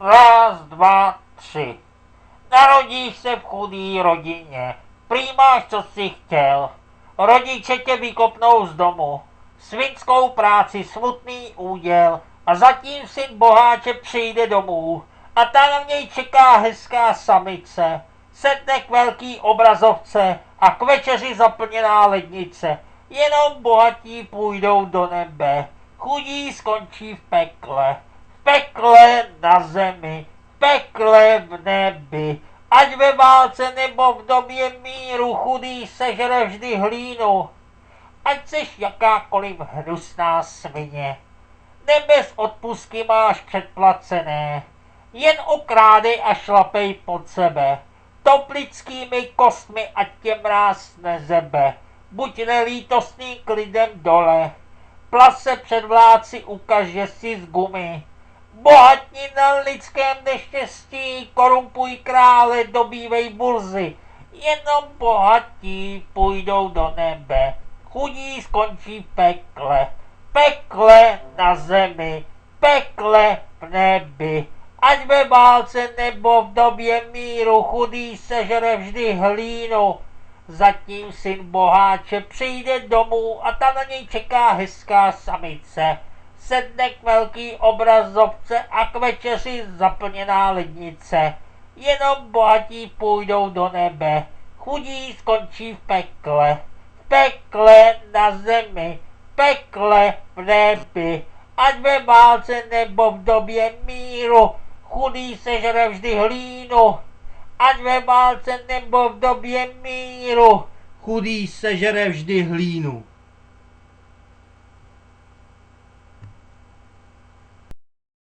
Raz, dva, tři. Narodíš se v chudý rodině. Prý máš, co jsi chtěl. Rodiče tě vykopnou z domu. Svinskou práci, smutný úděl. A zatím syn boháče přijde domů. A ta na něj čeká hezká samice. Sedne k velký obrazovce a k večeři zaplněná lednice. Jenom bohatí půjdou do nebe. Chudí skončí v pekle. V pekle na zemi. V pekle v nebi. Ať ve válce nebo v době míru chudý sežere vždy hlínu. Ať seš jakákoliv hnusná svině. Nebez odpustky máš předplacené. Jen okrádej a šlapej pod sebe. Toplickými kostmi ať tě mráz nezebe. Buď nelítostný k lidem dole. Plase před vládci ukaž, že jsi z gumy. Bohatní na lidském neštěstí, korumpuj krále, dobývej burzy. Jenom bohatí půjdou do nebe. Chudí skončí v pekle. Pekle na zemi, pekle v nebi. Ať ve válce nebo v době míru chudý sežere vždy hlínu. Zatím syn boháče přijde domů a ta na něj čeká hezká samice. Sedne k velký obrazovce a k večeři zaplněná lednice. Jenom bohatí půjdou do nebe, chudí skončí v pekle. V pekle na zemi, v pekle v nebi. Ať ve válce nebo v době míru chudý sežere vždy hlínu. Ať ve válce nebo v době míru Chudý sežere vždy hlínu.